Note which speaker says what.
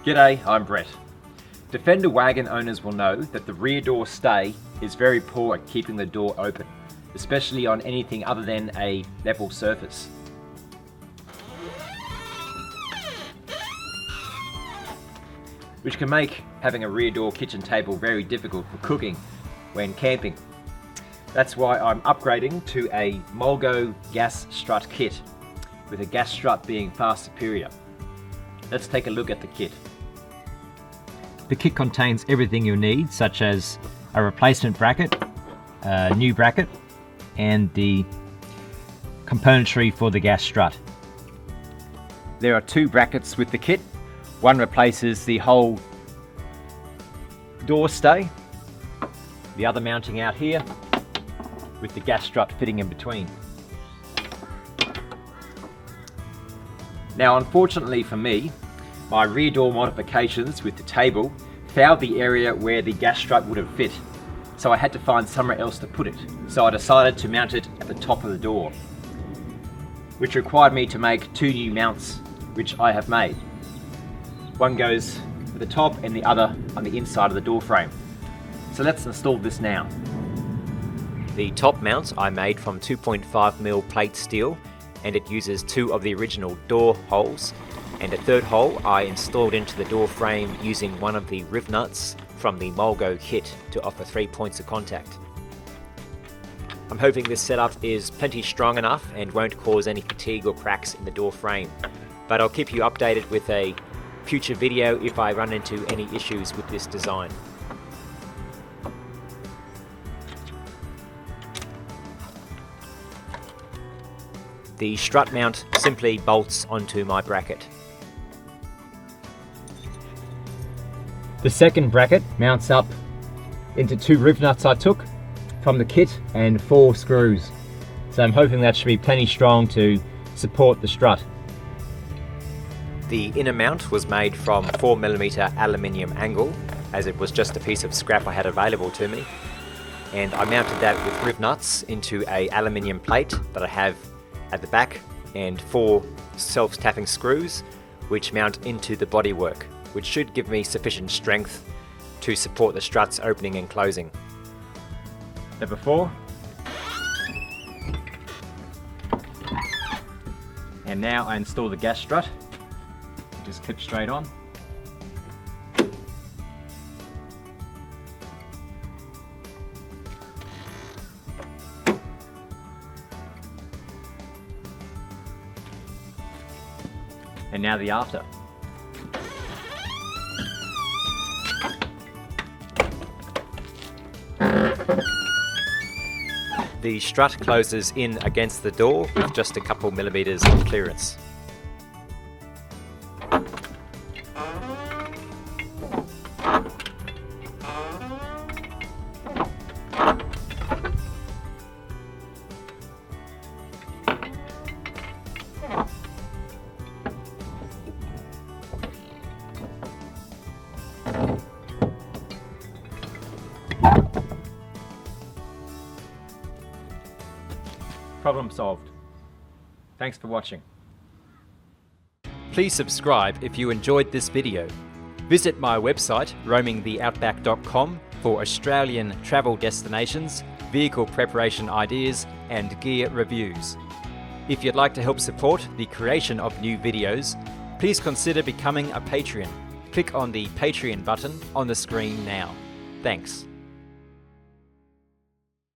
Speaker 1: G'day, I'm Brett. Defender wagon owners will know that the rear door stay is very poor at keeping the door open, especially on anything other than a level surface. Which can make having a rear door kitchen table very difficult for cooking when camping. That's why I'm upgrading to a Mulgo Gas Strut kit, with a Gas Strut being far superior. Let's take a look at the kit. The kit contains everything you'll need, such as a replacement bracket, a new bracket, and the componentry for the Gas Strut. There are two brackets with the kit. One replaces the whole door stay, the other mounting out here with the Gas Strut fitting in between. Now, unfortunately for me, my rear door modifications with the table fouled the area where the Gas Strut would have fit, so I had to find somewhere else to put it. So I decided to mount it at the top of the door, which required me to make two new mounts, which I have made. One goes at the top and the other on the inside of the door frame. So let's install this now. The top mount I made from 2.5mm plate steel, and it uses two of the original door holes, and a third hole I installed into the door frame using one of the riv nuts from the Mulgo kit to offer 3 points of contact. I'm hoping this setup is plenty strong enough and won't cause any fatigue or cracks in the door frame, but I'll keep you updated with a future video if I run into any issues with this design. The strut mount simply bolts onto my bracket. The second bracket mounts up into two riv nuts I took from the kit and 4 screws. So I'm hoping that should be plenty strong to support the strut. The inner mount was made from 4mm aluminium angle, as it was just a piece of scrap I had available to me. And I mounted that with riv nuts into a aluminium plate that I have at the back, and 4 self-tapping screws which mount into the bodywork, which should give me sufficient strength to support the strut's opening and closing. Number 4. And now I install the Gas Strut. Just clip straight on. And now the after. The strut closes in against the door with just a couple millimeters of clearance. Problem solved. Thanks for watching. Please subscribe if you enjoyed this video. Visit my website roamingtheoutback.com for Australian travel destinations, vehicle preparation ideas and gear reviews. If you'd like to help support the creation of new videos, please consider becoming a Patreon. Click on the Patreon button on the screen now. Thanks.